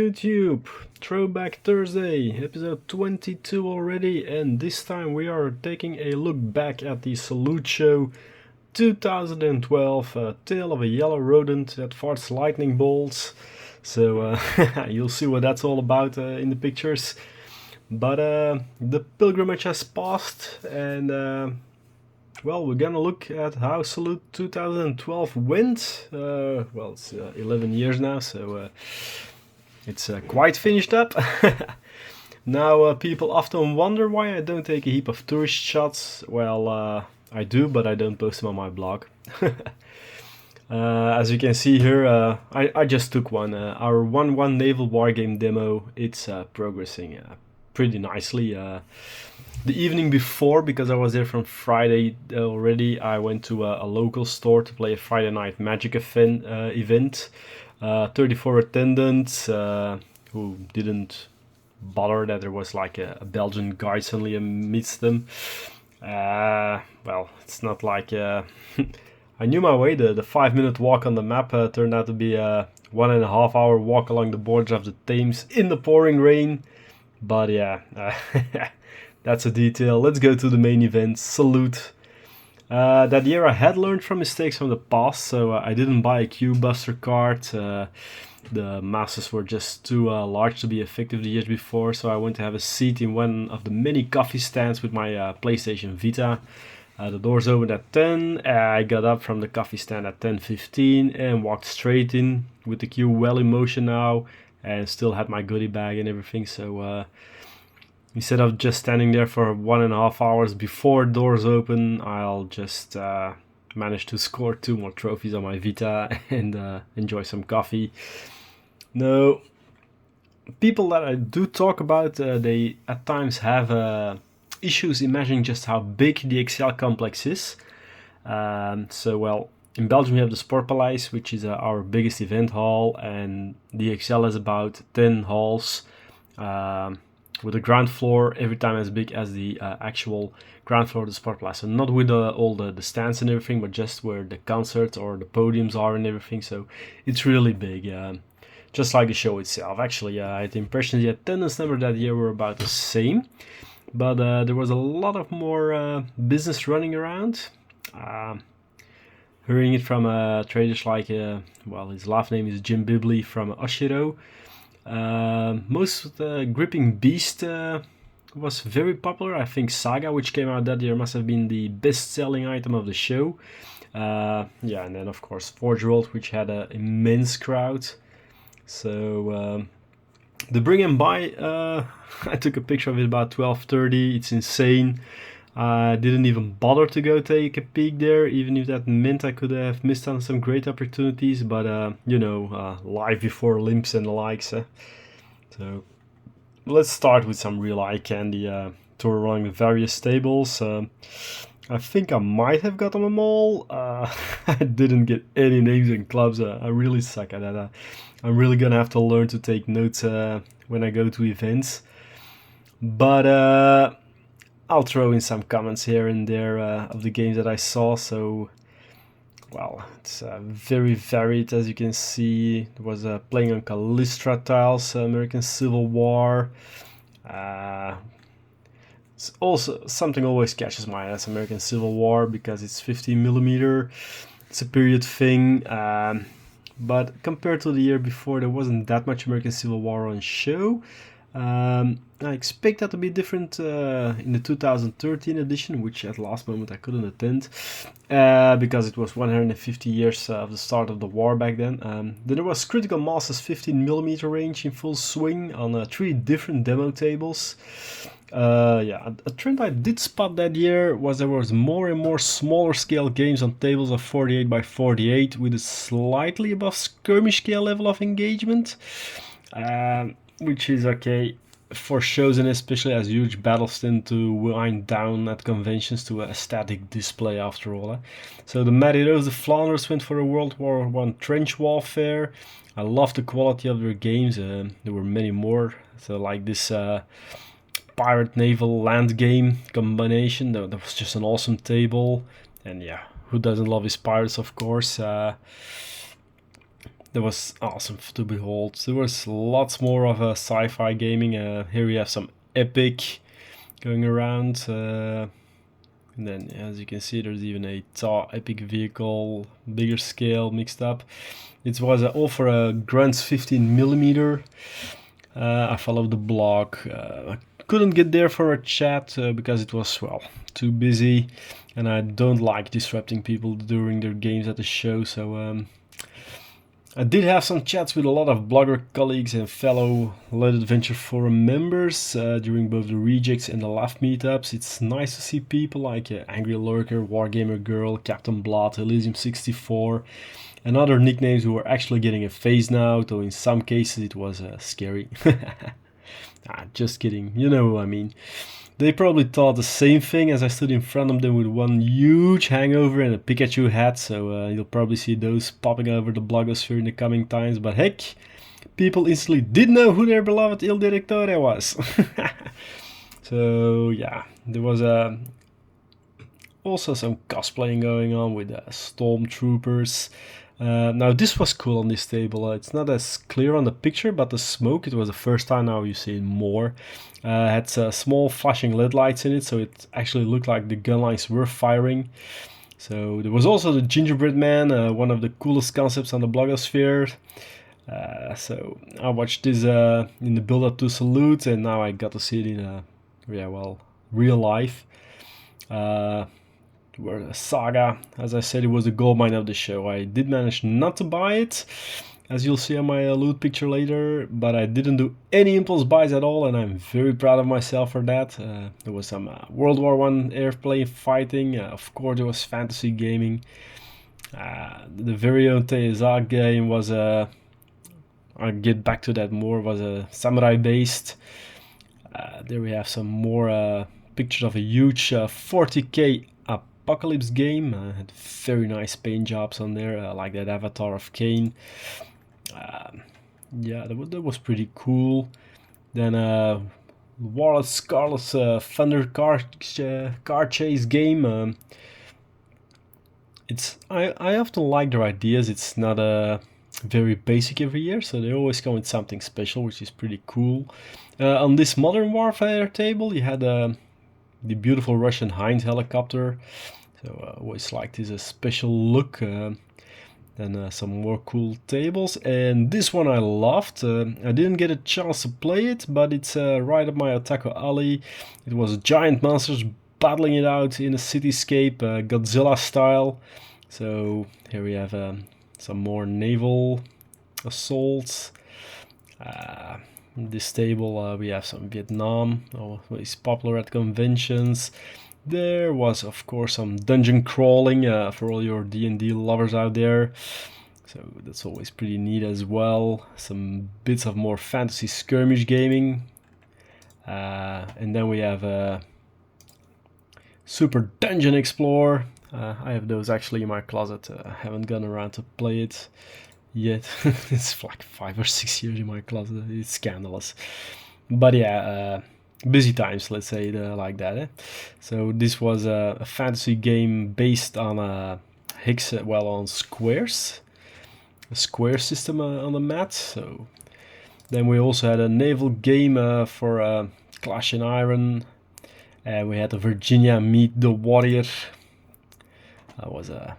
YouTube, Throwback Thursday, episode 22 already, and this time we are taking a look back at the Salute Show 2012, Tale of a Yellow Rodent that farts lightning bolts. So you'll see what that's all about in the pictures. But the pilgrimage has passed, and well, we're gonna look at how Salute 2012 went. Well, it's 11 years now, so it's quite finished up. Now, people often wonder why I don't take a heap of tourist shots. Well, I do, but I don't post them on my blog. As you can see here, I just took one. Our 1-1 naval wargame demo, it's progressing pretty nicely. The evening before, because I was there from Friday already, I went to a local store to play a Friday night Magic event. 34 attendants who didn't bother that there was like a Belgian guy suddenly amidst them. Well, it's not like I knew my way. The 5-minute walk on the map turned out to be a 1.5 hour walk along the borders of the Thames in the pouring rain. But yeah, that's a detail. Let's go to the main event, Salute. That year I had learned from mistakes from the past, so I didn't buy a Q Buster card. The masses were just too large to be effective the years before, so I went to have a seat in one of the many coffee stands with my PlayStation Vita. The doors opened at 10. I got up from the coffee stand at 10:15 and walked straight in with the queue well in motion now, and still had my goodie bag and everything. So instead of just standing there for 1.5 hours before doors open, I'll just manage to score 2 more trophies on my Vita and enjoy some coffee. No, people that I do talk about, they at times have issues imagining just how big the Excel complex is. So, well, in Belgium we have the Sportpaleis, which is our biggest event hall, and the Excel has about 10 halls with a ground floor every time as big as the actual ground floor of the Sportpaleis. So not with all the stands and everything, but just where the concerts or the podiums are and everything. So it's really big, just like the show itself. Actually, I had the impression the attendance number that year were about the same, but there was a lot of more business running around. Hearing it from traders like, well, his last name is Jim Bibley from Oshiro. Most Gripping Beast was very popular. I think Saga, which came out that year, must have been the best-selling item of the show. Yeah, and then of course Forge World, which had an immense crowd. So the Bring and Buy, I took a picture of it about 12:30. It's insane. I didn't even bother to go take a peek there, even if that meant I could have missed on some great opportunities. But you know, live before Olymps and the likes. So let's start with some real eye candy. Tour around the various stables. I think I might have gotten them all. I didn't get any names and clubs. I really suck at that. I'm really gonna have to learn to take notes when I go to events. But I'll throw in some comments here and there of the games that I saw. So, well, it's very varied, as you can see. There was playing on Callistra tiles, American Civil War. It's also something always catches my eye, American Civil War, because it's 15mm. It's a period thing. But compared to the year before, there wasn't that much American Civil War on show. I expect that to be different in the 2013 edition, which at last moment I couldn't attend because it was 150 years of the start of the war back then. Then there was Critical Mass's 15mm range in full swing on 3 different demo tables. Yeah, a trend I did spot that year was there was more and more smaller scale games on tables of 48 by 48 with a slightly above skirmish scale level of engagement. Which is okay for shows, and especially as huge battles tend to wind down at conventions to a static display after all. So the Mighty Rose of Flanders went for a World War I trench warfare. I love the quality of their games. There were many more. So like this pirate naval land game combination, that was just an awesome table. And yeah, who doesn't love his pirates, of course. that was awesome to behold. There was lots more of sci-fi gaming. Here we have some epic going around. And then, as you can see, there's even a tall epic vehicle, bigger scale mixed up. It was all for a Grant's 15mm. I followed the blog. I couldn't get there for a chat because it was, well, too busy. And I don't like disrupting people during their games at the show. So I did have some chats with a lot of blogger colleagues and fellow Let Adventure Forum members during both the Rejects and the Laugh meetups. It's nice to see people like Angry Lurker, Wargamer Girl, Captain Blood, Elysium64, and other nicknames who are actually getting a phase now, though in some cases it was scary. Just kidding, you know who I mean. They probably thought the same thing as I stood in front of them with one huge hangover and a Pikachu hat, so you'll probably see those popping over the blogosphere in the coming times, but heck, people instantly did know who their beloved Il Directore was. So yeah, there was also some cosplaying going on with stormtroopers. Now this was cool on this table. It's not as clear on the picture, but the smoke, it was the first time now you see it more. Had small flashing LED lights in it, so it actually looked like the gun lines were firing. So there was also the gingerbread man, one of the coolest concepts on the blogosphere. So I watched this in the build-up to Salute, and now I got to see it in real life. Where Saga, as I said, it was the goldmine of the show. I did manage not to buy it, as you'll see on my loot picture later, but I didn't do any impulse buys at all, and I'm very proud of myself for that. There was some World War I airplane fighting, of course there was fantasy gaming. The very own Teizag game was, I'll get back to that more, was samurai based. There we have some more pictures of a huge 40k Apocalypse game. Had very nice paint jobs on there, like that Avatar of Cain. Yeah, that was pretty cool. Then Warlord Scarlet's Thunder car chase game. I often like their ideas. It's not very basic every year, so they always come with something special, which is pretty cool. On this Modern Warfare table, you had the beautiful Russian Heinz helicopter, so I always liked this special look. Then some more cool tables, and this one I loved. I didn't get a chance to play it, but it's right up my otaku alley. It was giant monsters battling it out in a cityscape, Godzilla style. So here we have some more naval assaults. This table we have some Vietnam, always popular at conventions. There was of course some dungeon crawling for all your D&D lovers out there, so that's always pretty neat as well. Some bits of more fantasy skirmish gaming, and then we have Super Dungeon Explorer. I have those actually in my closet. I haven't gone around to play it yet. It's like 5 or 6 years in my closet. It's scandalous, but yeah, busy times, let's say it like that. So this was a fantasy game based on on squares, a square system on the mat. So then we also had a naval game for Clash in Iron, and we had a Virginia Meet the Warrior. That was a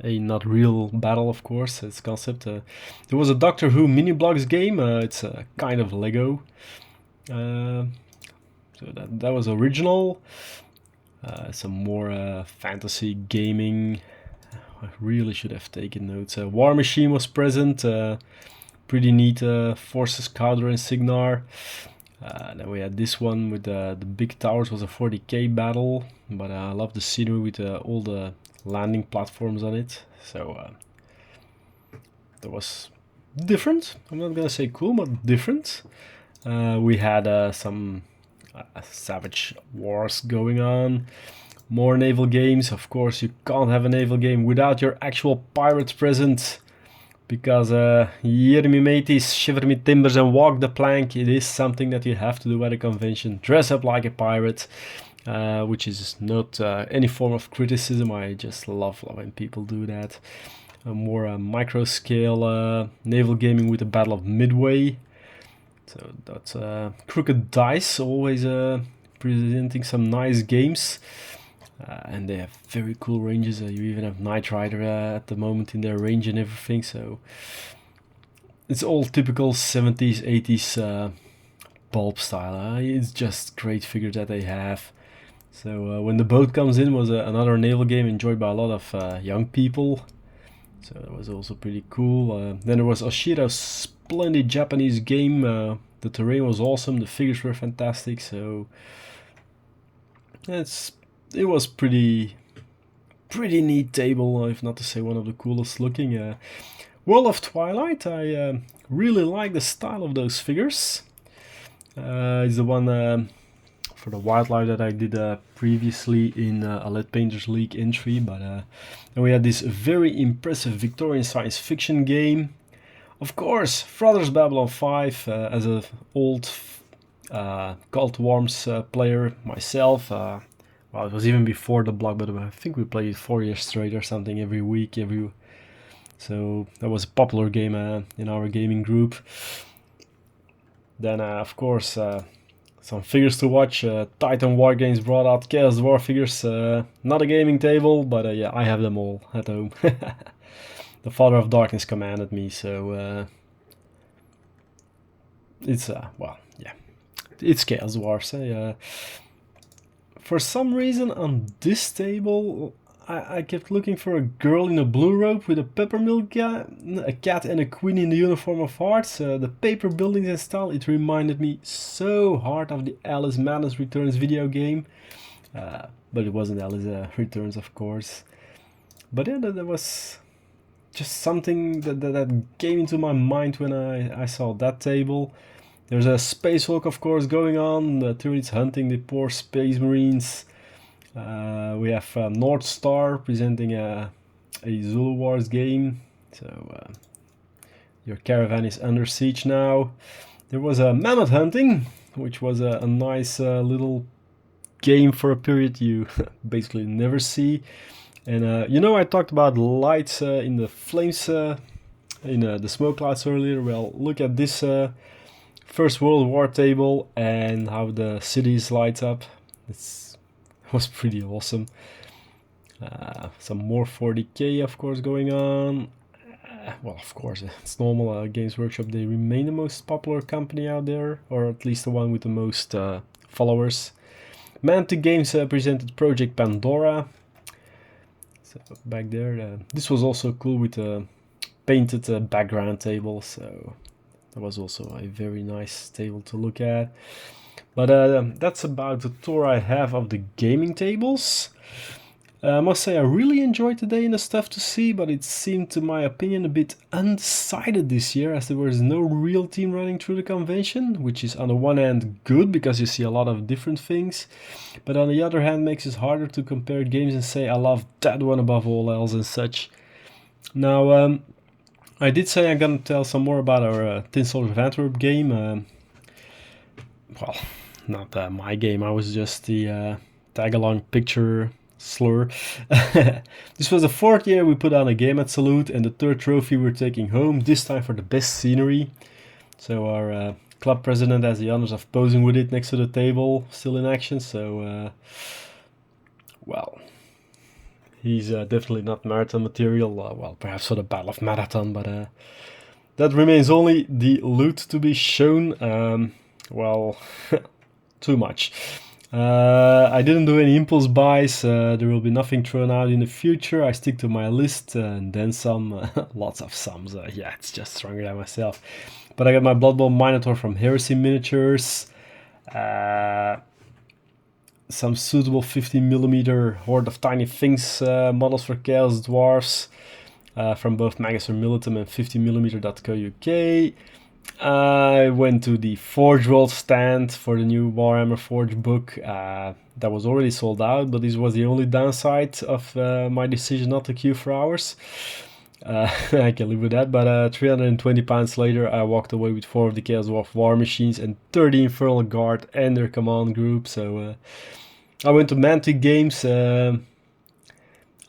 not real battle, of course, it's concept. There was a Doctor Who mini blogs game. It's a kind of Lego. So that was original. Some more fantasy gaming. I really should have taken notes. War Machine was present. Pretty neat. Forces Cowder and Signar. Then we had this one with the big towers. Was a 40k battle, but I love the scenery with all the landing platforms on it. So that was different. I'm not gonna say cool, but different. We had some Savage Wars going on. More naval games. Of course, you can't have a naval game without your actual pirates present, because hear me mateys, shiver me timbers and walk the plank. It is something that you have to do at a convention. Dress up like a pirate, which is not any form of criticism. I just love when people do that. a more micro scale naval gaming with the Battle of Midway. So that's Crooked Dice, always presenting some nice games. And they have very cool ranges. You even have Knight Rider at the moment in their range and everything. So it's all typical 70s, 80s pulp style. It's just great figures that they have. So when the boat comes in was another naval game enjoyed by a lot of young people. So that was also pretty cool. Then there was Oshiro's splendid Japanese game. The terrain was awesome. The figures were fantastic. So it was pretty neat table, if not to say one of the coolest looking. World of Twilight, I really like the style of those figures. It's the one for the wildlife that I did previously in a Lead Painters League entry, but then we had this very impressive Victorian science fiction game. Of course, Brothers Babylon 5, as an old Cult Worms player myself. Well, it was even before the blog, but I think we played it 4 years straight or something every week. So that was a popular game in our gaming group. Then, of course, some figures to watch. Titan Wargames brought out Chaos Dwarf figures. Not a gaming table, but yeah, I have them all at home. The Father of Darkness commanded me, so it's well, yeah, it's Chaos Dwarfs. For some reason on this table, I kept looking for a girl in a blue robe with a peppermint a cat and a queen in the uniform of hearts. The paper buildings and style, it reminded me so hard of the Alice Madness Returns video game. But it wasn't Alice Returns, of course. But yeah, that was just something that came into my mind when I saw that table. There's a spacewalk, of course, going on. The Tyranids hunting the poor space marines. We have North Star presenting a Zulu Wars game. So your caravan is under siege now. There was a mammoth hunting, which was a nice little game for a period you basically never see. And I talked about lights in the flames in the smoke clouds earlier. Well, look at this First World War table and how the cities light up. It was pretty awesome. Some more 40k, of course, going on. Well, of course, it's normal. Games Workshop, they remain the most popular company out there, or at least the one with the most followers. Mantic Games presented Project Pandora. So back there, this was also cool with a painted background table, so that was also a very nice table to look at. But that's about the tour I have of the gaming tables. I must say I really enjoyed the day and the stuff to see, but it seemed, to my opinion, a bit undecided this year, as there was no real team running through the convention, which is on the one hand good because you see a lot of different things, but on the other hand makes it harder to compare games and say I love that one above all else and such. Now, I did say I'm gonna tell some more about our Tin Soldiers of Antwerp game. Well, not my game, I was just the tag-along picture slur. This was the 4th year we put on a game at Salute, and the 3rd trophy we're taking home, this time for the best scenery. So our club president has the honors of posing with it next to the table, still in action, so well, he's definitely not marathon material, well, perhaps for the Battle of Marathon, but that remains only the loot to be shown. Well, too much. I didn't do any impulse buys. There will be nothing thrown out in the future. I stick to my list and then some. Lots of sums. Yeah, it's just stronger than myself. But I got my Blood Bowl Minotaur from Heresy Miniatures. Some suitable 50mm Horde of Tiny Things models for Chaos Dwarfs from both Magus or Militum and 50mm.co.uk. I went to the Forge World stand for the new Warhammer Forge book. That was already sold out, but this was the only downside of my decision not to queue for hours. I can live with that, but £320 later I walked away with 4 of the Chaos Dwarf War Machines and 30 Infernal Guard and their command group. So I went to Mantic Games.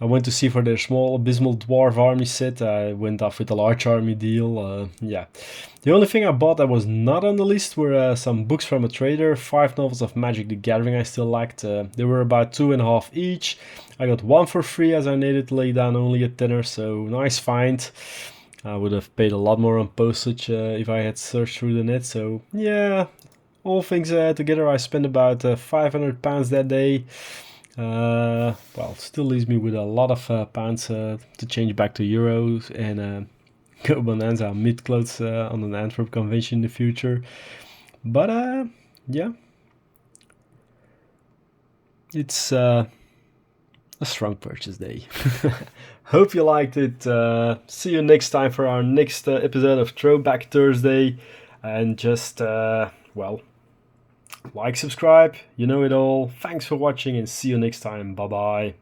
I went to see for their small abysmal dwarf army set. I went off with a large army deal. Yeah. The only thing I bought that was not on the list were some books from a trader, 5 novels of Magic the Gathering I still liked. They were about 2.5 each. I got one for free as I needed to lay down only a tenner, so nice find. I would have paid a lot more on postage if I had searched through the net, so yeah. All things together, I spent about £500 that day. Well, still leaves me with a lot of pounds to change back to euros and go bonanza on mid-clothes on an Antwerp convention in the future. But yeah, it's a strong purchase day. Hope you liked it. See you next time for our next episode of Throwback Thursday. And just, well, like, subscribe, you know it all. Thanks for watching and see you next time. Bye bye.